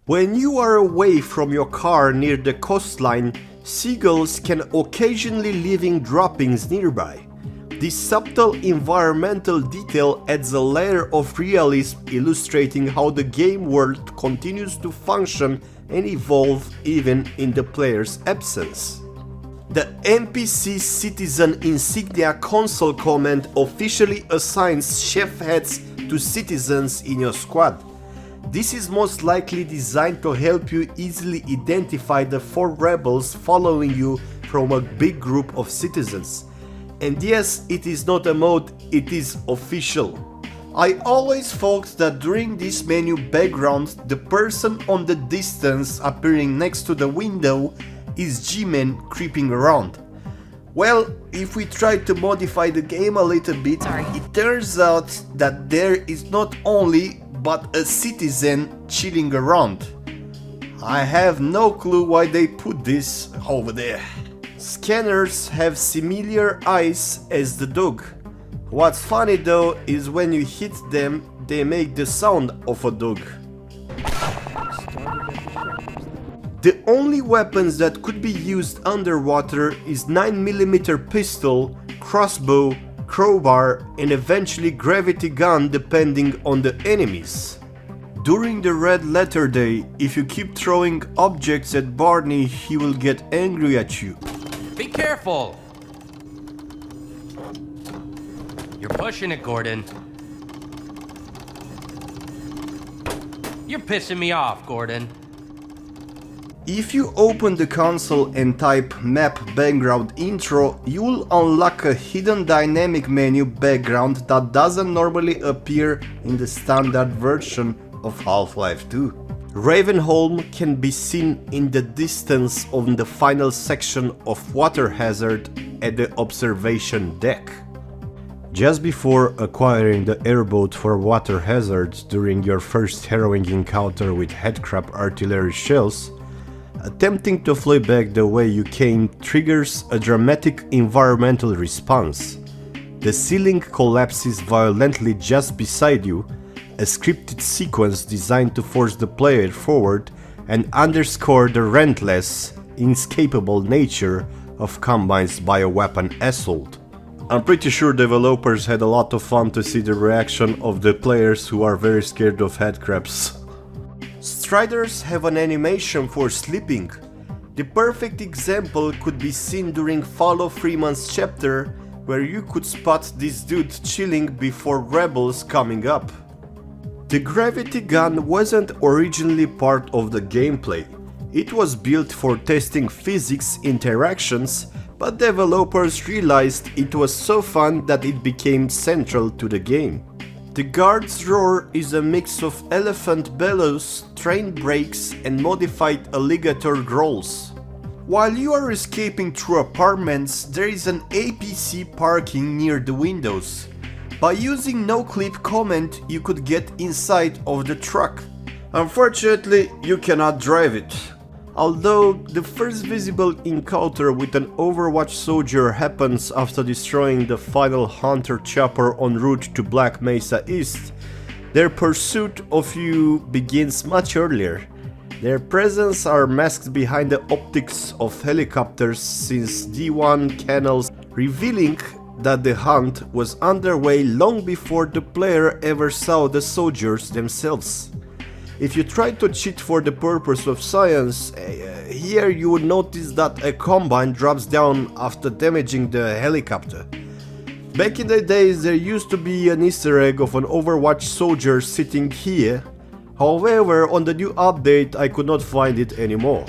When you are away from your car near the coastline, seagulls can occasionally leaving droppings nearby. This subtle environmental detail adds a layer of realism, illustrating how the game world continues to function and evolve even in the player's absence. The NPC Citizen Insignia console command officially assigns chef heads to citizens in your squad. This is most likely designed to help you easily identify the 4 rebels following you from a big group of citizens. And yes, it is not a mode, it is official. I always thought that during this menu background, the person on the distance appearing next to the window is G-Man creeping around. Well, if we try to modify the game a little bit, it turns out that there is not only but a citizen chilling around. I have no clue why they put this over there. Scanners have similar eyes as the dog. What's funny though is when you hit them, they make the sound of a dog. The only weapons that could be used underwater is 9mm pistol, crossbow, crowbar and eventually gravity gun depending on the enemies. During the red letter day, if you keep throwing objects at Barney, he will get angry at you. Be careful! You're pushing it, Gordon. You're pissing me off, Gordon. If you open the console and type map background intro, you will unlock a hidden dynamic menu background that doesn't normally appear in the standard version of Half-Life 2. Ravenholm can be seen in the distance on the final section of Water Hazard at the observation deck. Just before acquiring the airboat for Water Hazard during your first harrowing encounter with headcrab artillery shells, attempting to fly back the way you came triggers a dramatic environmental response. The ceiling collapses violently just beside you, a scripted sequence designed to force the player forward and underscore the relentless, inescapable nature of Combine's bioweapon assault. I'm pretty sure developers had a lot of fun to see the reaction of the players who are very scared of headcrabs. Striders have an animation for sleeping. The perfect example could be seen during Follow Freeman's chapter, where you could spot this dude chilling before rebels coming up. The gravity gun wasn't originally part of the gameplay. It was built for testing physics interactions, but developers realized it was so fun that it became central to the game. The guard's roar is a mix of elephant bellows, train brakes and modified alligator growls. While you are escaping through apartments, there is an APC parking near the windows. By using noclip command, you could get inside of the truck. Unfortunately, you cannot drive it. Although the first visible encounter with an Overwatch soldier happens after destroying the final Hunter chopper en route to Black Mesa East, their pursuit of you begins much earlier. Their presence are masked behind the optics of helicopters since D1 canals, revealing that the hunt was underway long before the player ever saw the soldiers themselves. If you try to cheat for the purpose of science, here you would notice that a Combine drops down after damaging the helicopter. Back in the days there used to be an easter egg of an Overwatch soldier sitting here, however on the new update I could not find it anymore.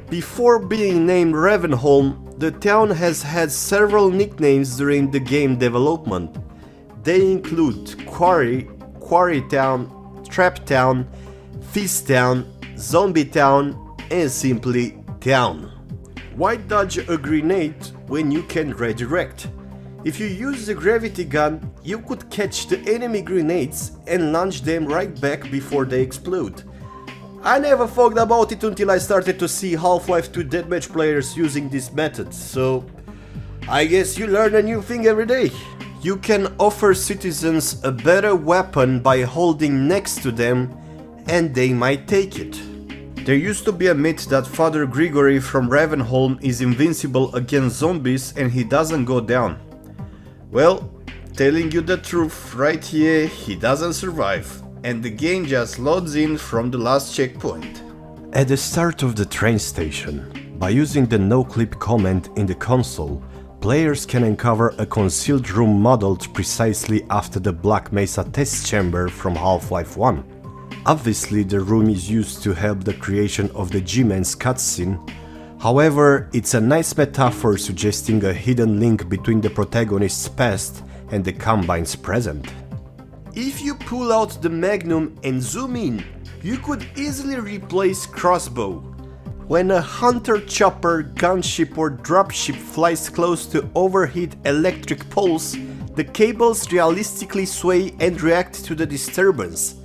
Before being named Ravenholm, the town has had several nicknames during the game development. They include Quarrytown, Traptown, Phystown, Zombie Town and simply Town. Why dodge a grenade when you can redirect? If you use the gravity gun, you could catch the enemy grenades and launch them right back before they explode. I never thought about it until I started to see Half-Life 2 deathmatch players using this method, so I guess you learn a new thing every day. You can offer citizens a better weapon by holding next to them and they might take it. There used to be a myth that Father Grigori from Ravenholm is invincible against zombies and he doesn't go down. Well, telling you the truth right here, he doesn't survive, and the game just loads in from the last checkpoint. At the start of the train station, by using the noclip command in the console, players can uncover a concealed room modeled precisely after the Black Mesa test chamber from Half-Life 1. Obviously, the room is used to help the creation of the G-Man's cutscene. However, it's a nice metaphor suggesting a hidden link between the protagonist's past and the Combine's present. If you pull out the Magnum and zoom in, you could easily replace crossbow. When a hunter chopper, gunship or dropship flies close to overheat electric poles, the cables realistically sway and react to the disturbance.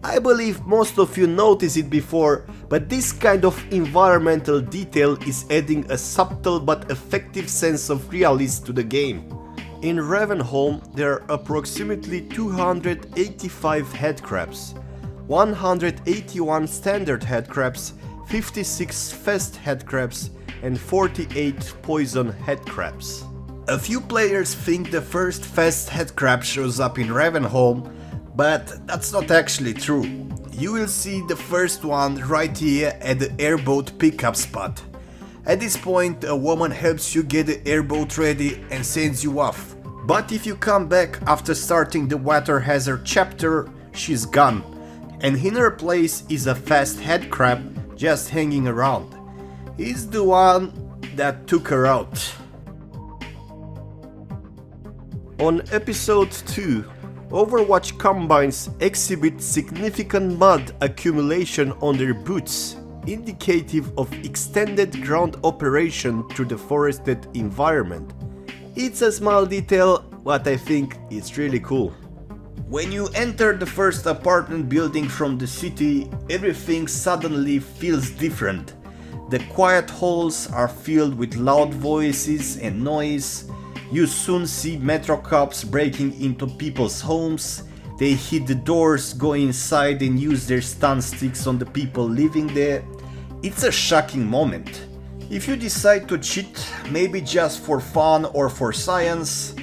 I believe most of you noticed it before, but this kind of environmental detail is adding a subtle but effective sense of realism to the game. In Ravenholm there are approximately 285 headcrabs, 181 standard headcrabs, 56 fast headcrabs and 48 poison headcrabs. A few players think the first fast headcrab shows up in Ravenholm, but that's not actually true. You will see the first one right here at the airboat pickup spot. At this point, a woman helps you get the airboat ready and sends you off. But if you come back after starting the water hazard chapter, she's gone, and in her place is a fast headcrab just hanging around. He's the one that took her out. On episode 2, Overwatch Combines exhibit significant mud accumulation on their boots, indicative of extended ground operation through the forested environment. It's a small detail, but I think it's really cool. When you enter the first apartment building from the city, everything suddenly feels different. The quiet halls are filled with loud voices and noise. You soon see metro cops breaking into people's homes. They hit the doors, go inside and use their stun sticks on the people living there. It's a shocking moment. If you decide to cheat, maybe just for fun or for science,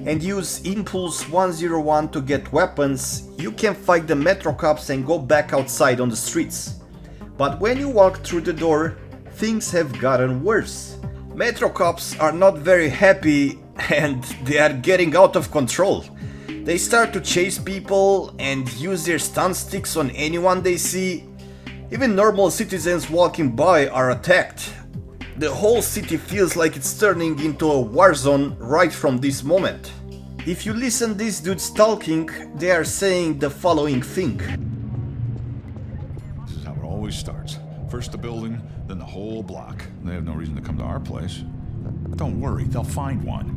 and use Impulse 101 to get weapons, you can fight the metro cops and go back outside on the streets. But when you walk through the door, things have gotten worse. Metro cops are not very happy and they are getting out of control. They start to chase people and use their stun sticks on anyone they see. Even normal citizens walking by are attacked. The whole city feels like it's turning into a war zone right from this moment. If you listen these dudes talking, they are saying the following thing. This is how it always starts. First the building, then the whole block. They have no reason to come to our place. Don't worry, they'll find one.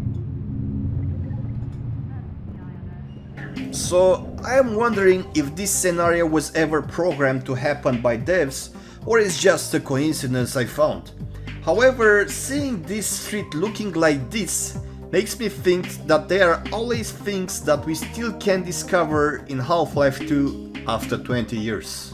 So I am wondering if this scenario was ever programmed to happen by devs, or is just a coincidence I found. However, seeing this street looking like this makes me think that there are always things that we still can discover in Half-Life 2 after 20 years.